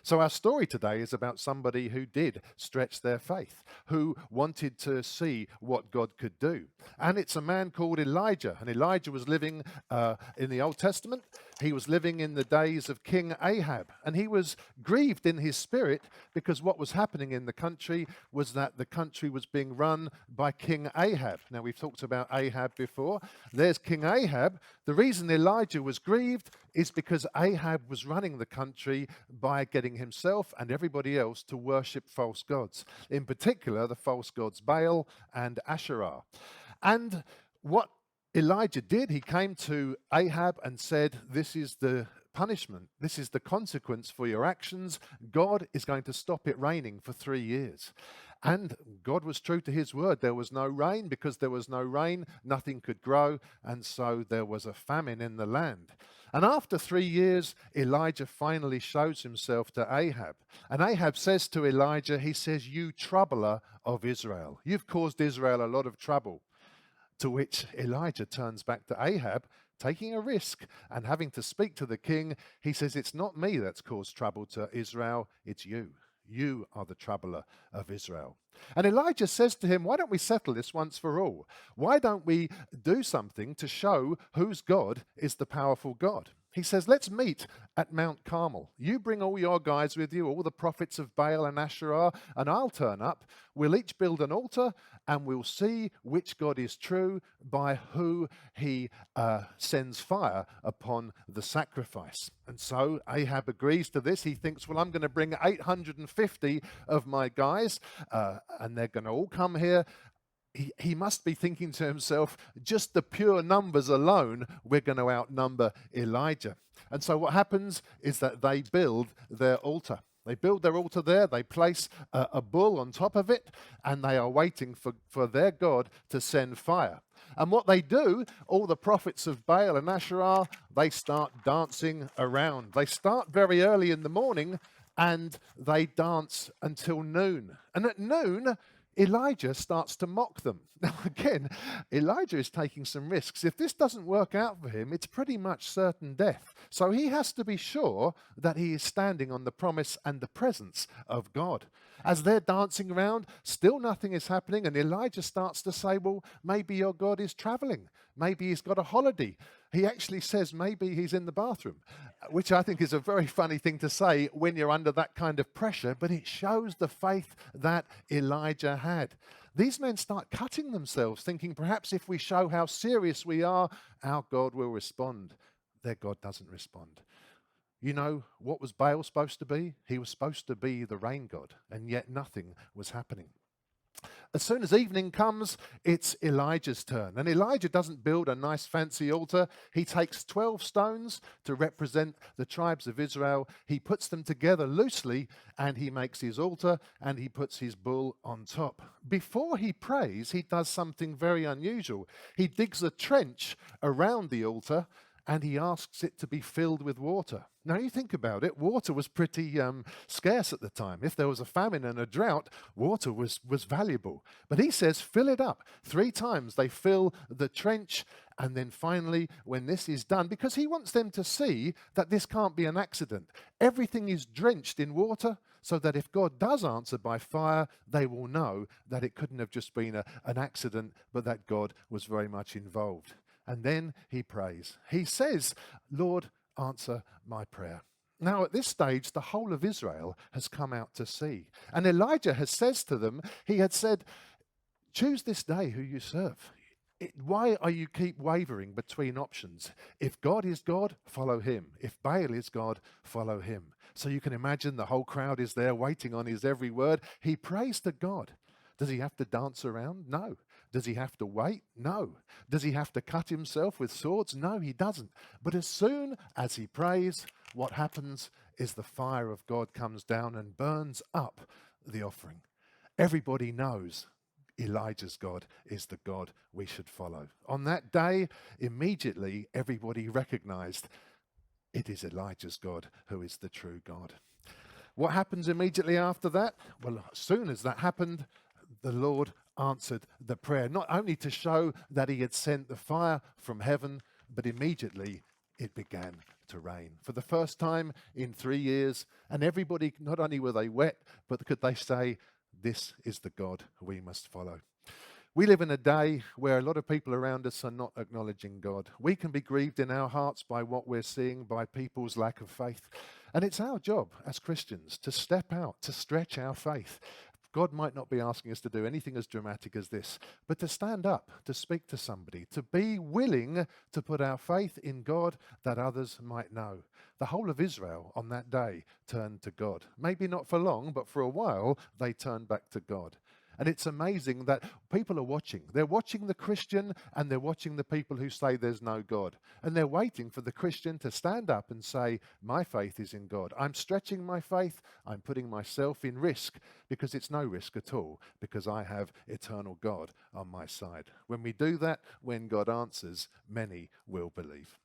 So our story today is about somebody who did stretch their faith, who wanted to see what God could do. And it's a man called Elijah. And Elijah was living in the Old Testament. He was living in the days of King Ahab. And he was grieved in his spirit because what was happening in the country was that the country was being run by King Ahab. Now, we've talked about Ahab before. There's King Ahab. The reason Elijah was grieved is because Ahab was running the country by getting himself and everybody else to worship false gods, in particular the false gods Baal and Asherah. And what Elijah did, he came to Ahab and said, this is the punishment, this is the consequence for your actions. God is going to stop it raining for 3 years. And God was true to his word. There was no rain. Because there was no rain, nothing could grow, and so there was a famine in the land. And after 3 years, Elijah finally shows himself to Ahab. And Ahab says to Elijah, he says, "You troubler of Israel, you've caused Israel a lot of trouble." To which Elijah turns back to Ahab, taking a risk and having to speak to the king. He says, "It's not me that's caused trouble to Israel, it's you. You are the troubler of Israel." And Elijah says to him, "Why don't we settle this once for all? Why don't we do something to show whose God is the powerful God?" He says, "Let's meet at Mount Carmel. You bring all your guys with you, all the prophets of Baal and Asherah, and I'll turn up. We'll each build an altar, and we'll see which God is true by who he sends fire upon the sacrifice." And so Ahab agrees to this. He thinks, well, I'm going to bring 850 of my guys, and they're going to all come here. He must be thinking to himself, just the pure numbers alone, we're going to outnumber Elijah. And so what happens is that they build their altar. They build their altar there, they place a bull on top of it, and they are waiting for their God to send fire. And what they do, all the prophets of Baal and Asherah, they start dancing around. They start very early in the morning, and they dance until noon. And at noon, Elijah starts to mock them. Now, again, Elijah is taking some risks. If this doesn't work out for him, it's pretty much certain death. So he has to be sure that he is standing on the promise and the presence of God. As they're dancing around, still nothing is happening, and Elijah starts to say, well, maybe your God is traveling. Maybe he's got a holiday. He actually says maybe he's in the bathroom, which I think is a very funny thing to say when you're under that kind of pressure, but it shows the faith that Elijah had. These men start cutting themselves, thinking perhaps if we show how serious we are, our God will respond. Their God doesn't respond. You know, what was Baal supposed to be? He was supposed to be the rain god, and yet nothing was happening. As soon as evening comes, it's Elijah's turn. And Elijah doesn't build a nice fancy altar. He takes 12 stones to represent the tribes of Israel. He puts them together loosely, and he makes his altar, and he puts his bull on top. Before he prays, he does something very unusual. He digs a trench around the altar, and he asks it to be filled with water. Now, you think about it, water was pretty scarce at the time. If there was a famine and a drought, water was valuable. But he says, fill it up. 3 times they fill the trench, and then finally, when this is done, because he wants them to see that this can't be an accident. Everything is drenched in water, so that if God does answer by fire, they will know that it couldn't have just been an accident, but that God was very much involved. And then he prays. He says, Lord, answer my prayer. Now, at this stage, the whole of Israel has come out to see. And Elijah has says to them, he had said, choose this day who you serve. Why are you keep wavering between options? If God is God, follow him. If Baal is God, follow him. So you can imagine the whole crowd is there waiting on his every word. He prays to God. Does he have to dance around? No. Does he have to wait? No. Does he have to cut himself with swords? No, he doesn't. But as soon as he prays, what happens is the fire of God comes down and burns up the offering. Everybody knows Elijah's God is the God we should follow. On that day, immediately everybody recognized it is Elijah's God who is the true God. What happens immediately after that? Well, as soon as that happened, the Lord answered the prayer, not only to show that he had sent the fire from heaven, but immediately it began to rain for the first time in 3 years. And everybody, not only were they wet, but could they say, this is the God we must follow. We live in a day where a lot of people around us are not acknowledging God. We can be grieved in our hearts by what we're seeing, by people's lack of faith. And it's our job as Christians to step out, to stretch our faith. God might not be asking us to do anything as dramatic as this, but to stand up, to speak to somebody, to be willing to put our faith in God that others might know. The whole of Israel on that day turned to God. Maybe not for long, but for a while they turned back to God. And it's amazing that people are watching. They're watching the Christian and they're watching the people who say there's no God. And they're waiting for the Christian to stand up and say, my faith is in God. I'm stretching my faith. I'm putting myself in risk because it's no risk at all because I have eternal God on my side. When we do that, when God answers, many will believe.